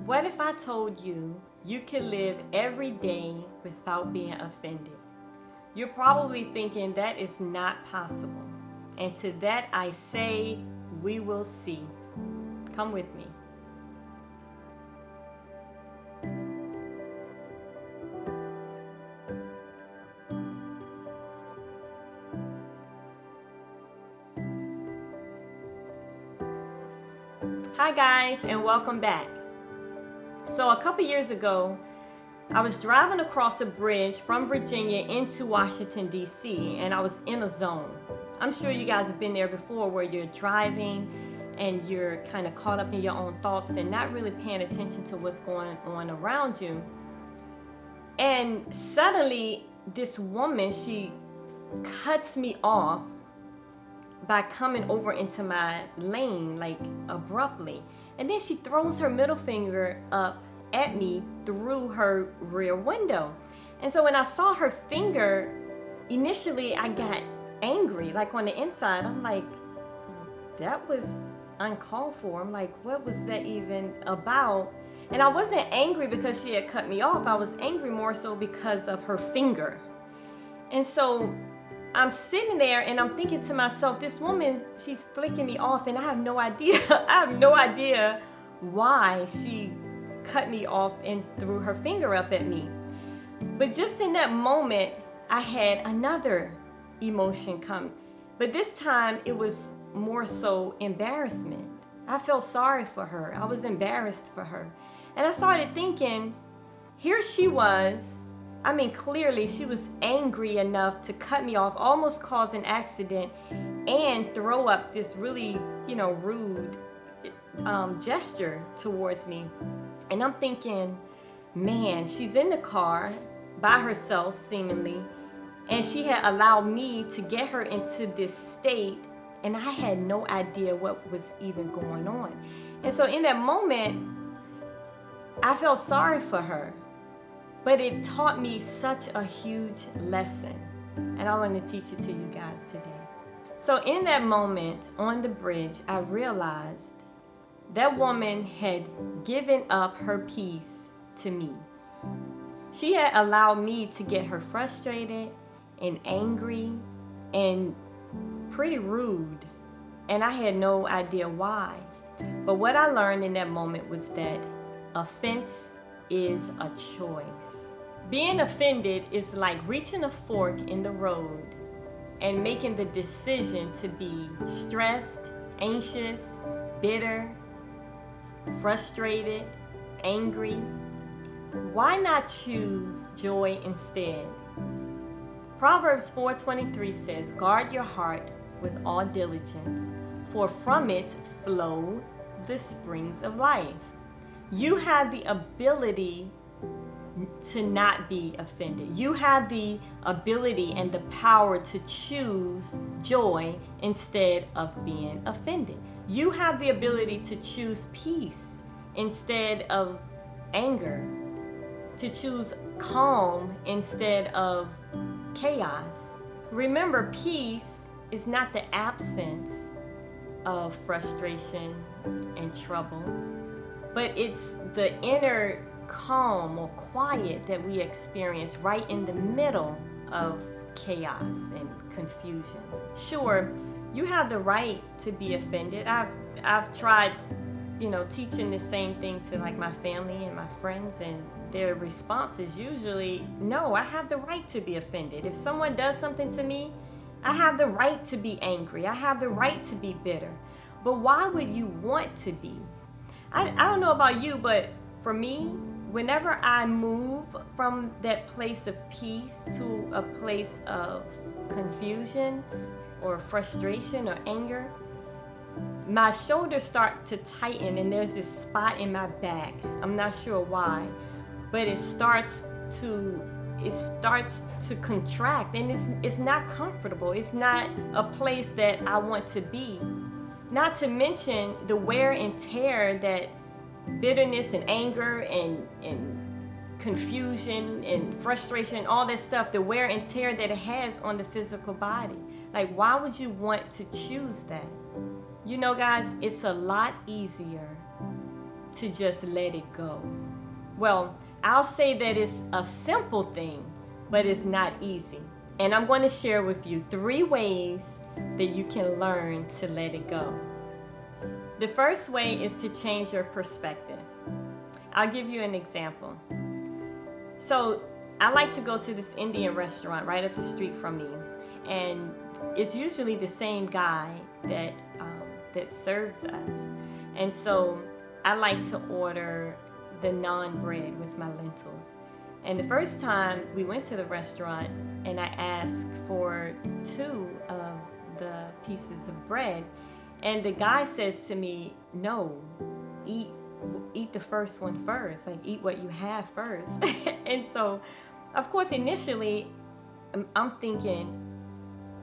What if I told you you could live every day without being offended? You're probably thinking that is not possible. And to that I say, we will see. Come with me. Hi guys, and welcome back. So a couple years ago, I was driving across a bridge from Virginia into Washington, D.C., and I was in a zone. I'm sure you guys have been there before where you're driving and you're kind of caught up in your own thoughts and not really paying attention to what's going on around you. And suddenly, this woman, she cuts me off by coming over into my lane, like abruptly. And then she throws her middle finger up at me through her rear window. And so when I saw her finger, initially I got angry, like on the inside. I'm like, that was uncalled for. I'm like, what was that even about? And I wasn't angry because she had cut me off. I was angry more so because of her finger. And so I'm sitting there and I'm thinking to myself, this woman, she's flicking me off and I have no idea. I have no idea why she cut me off and threw her finger up at me. But just in that moment, I had another emotion come. But this time it was more so embarrassment. I felt sorry for her. I was embarrassed for her. And I started thinking, here she was. I mean, clearly she was angry enough to cut me off, almost cause an accident, and throw up this really, rude gesture towards me. And I'm thinking, man, she's in the car by herself, seemingly, and she had allowed me to get her into this state, and I had no idea what was even going on. And so in that moment, I felt sorry for her. But it taught me such a huge lesson. And I want to teach it to you guys today. So in that moment on the bridge, I realized that woman had given up her peace to me. She had allowed me to get her frustrated and angry and pretty rude. And I had no idea why. But what I learned in that moment was that offense is a choice. Being offended is like reaching a fork in the road and making the decision to be stressed, anxious, bitter, frustrated, angry. Why not choose joy instead? Proverbs 4:23 says, "Guard your heart with all diligence, for from it flow the springs of life." You have the ability to not be offended. You have the ability and the power to choose joy instead of being offended. You have the ability to choose peace instead of anger, to choose calm instead of chaos. Remember, peace is not the absence of frustration and trouble, but it's the inner calm or quiet that we experience right in the middle of chaos and confusion. Sure, you have the right to be offended. I've tried, teaching the same thing to like my family and my friends, and their response is usually, no, I have the right to be offended. If someone does something to me, I have the right to be angry. I have the right to be bitter. But why would you want to be? I don't know about you, but for me, whenever I move from that place of peace to a place of confusion or frustration or anger, my shoulders start to tighten and there's this spot in my back. I'm not sure why, but it starts to contract, and it's not comfortable. It's not a place that I want to be. Not to mention the wear and tear that bitterness and anger and confusion and frustration, all that stuff, the wear and tear that it has on the physical body. Like, why would you want to choose that? Guys, it's a lot easier to just let it go? Well, I'll say that it's a simple thing, but it's not easy. And I'm going to share with you 3 ways that you can learn to let it go. The first way is to change your perspective. I'll give you an example. So I like to go to this Indian restaurant right up the street from me, and it's usually the same guy that serves us. And so I like to order the naan bread with my lentils. And the first time we went to the restaurant and I asked for 2 of the pieces of bread, and the guy says to me, no, eat the first one first, like eat what you have first. And so, of course, initially I'm thinking,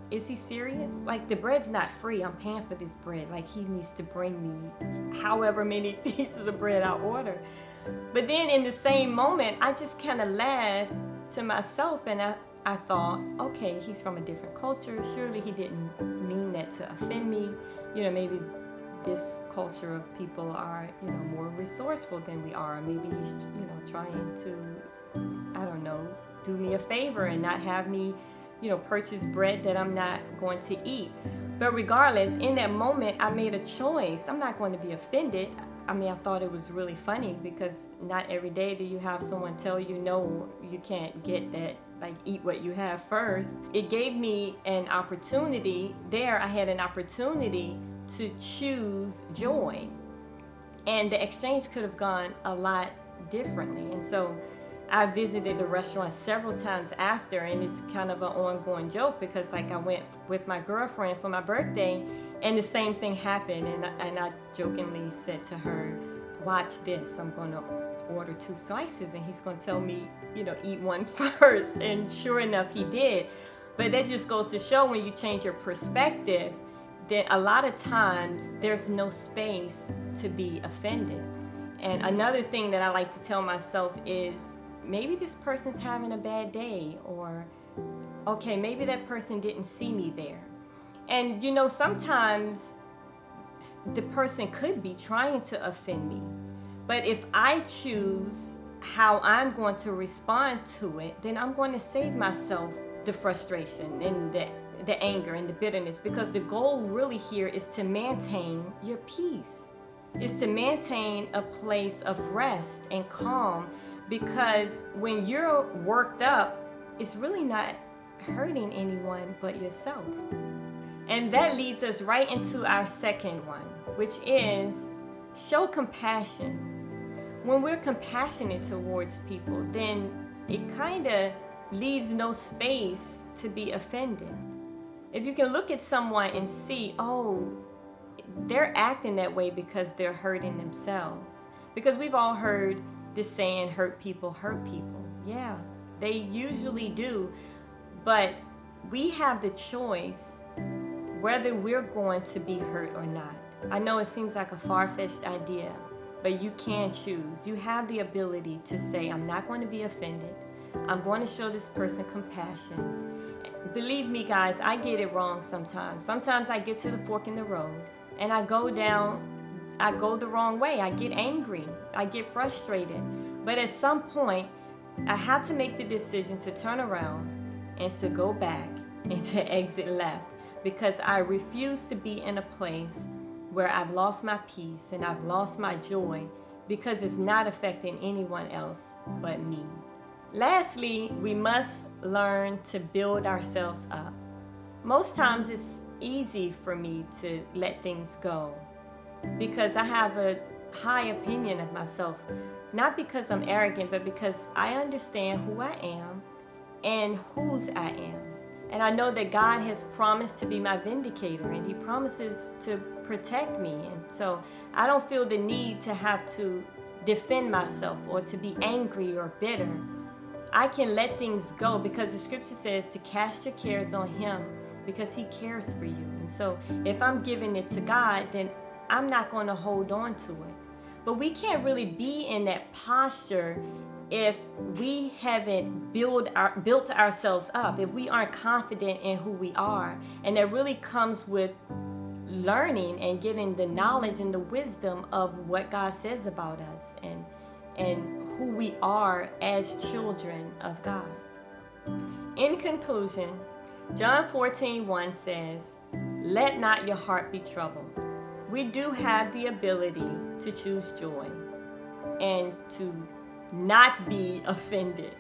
is he serious? Like, the bread's not free. I'm paying for this bread. Like, he needs to bring me however many pieces of bread I order. But then in the same moment, I just kind of laughed to myself, and I thought, okay, he's from a different culture. Surely he didn't mean that to offend me. You know, maybe this culture of people are, more resourceful than we are. Maybe he's, trying to, I don't know, do me a favor and not have me, purchase bread that I'm not going to eat. But regardless, in that moment, I made a choice. I'm not going to be offended. I mean, I thought it was really funny because not every day do you have someone tell you, no, you can't get that, like eat what you have first. It gave me an opportunity. There, I had an opportunity to choose joy. And the exchange could have gone a lot differently. And so I visited the restaurant several times after, and it's kind of an ongoing joke because, like, I went with my girlfriend for my birthday, and the same thing happened, and I jokingly said to her, watch this, I'm going to order 2 slices, and he's going to tell me, eat one first, and sure enough, he did. But that just goes to show, when you change your perspective, then a lot of times there's no space to be offended. And another thing that I like to tell myself is, maybe this person's having a bad day, or okay, maybe that person didn't see me there. And sometimes the person could be trying to offend me, but if I choose how I'm going to respond to it, then I'm going to save myself the frustration and the anger and the bitterness, because the goal really here is to maintain your peace, is to maintain a place of rest and calm. Because when you're worked up, it's really not hurting anyone but yourself. And that leads us right into our second one, which is show compassion. When we're compassionate towards people, then it kind of leaves no space to be offended. If you can look at someone and see, oh, they're acting that way because they're hurting themselves. Because we've all heard this saying, hurt people hurt people. Yeah, they usually do. But we have the choice whether we're going to be hurt or not. I know it seems like a far-fetched idea, but you can choose. You have the ability to say, I'm not going to be offended. I'm going to show this person compassion. Believe me, guys, I get it wrong sometimes. Sometimes I get to the fork in the road and I go the wrong way. I get angry. I get frustrated. But at some point, I had to make the decision to turn around and to go back and to exit left, because I refuse to be in a place where I've lost my peace and I've lost my joy because it's not affecting anyone else but me. Lastly, we must learn to build ourselves up. Most times it's easy for me to let things go because I have a high opinion of myself. Not because I'm arrogant, but because I understand who I am and whose I am. And I know that God has promised to be my vindicator, and He promises to protect me. And so I don't feel the need to have to defend myself or to be angry or bitter. I can let things go because the scripture says to cast your cares on Him because He cares for you. And so if I'm giving it to God, then I'm not going to hold on to it. But we can't really be in that posture if we haven't built ourselves up, if we aren't confident in who we are. And that really comes with learning and getting the knowledge and the wisdom of what God says about us and who we are as children of God. In conclusion, John 14:1 says, "Let not your heart be troubled." We do have the ability to choose joy and to not be offended.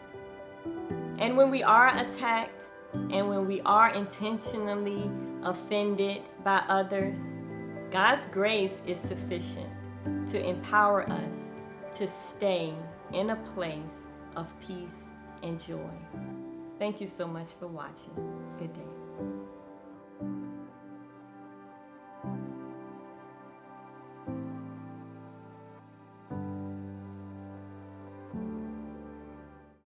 And when we are attacked and when we are intentionally offended by others, God's grace is sufficient to empower us to stay in a place of peace and joy. Thank you so much for watching. Good day.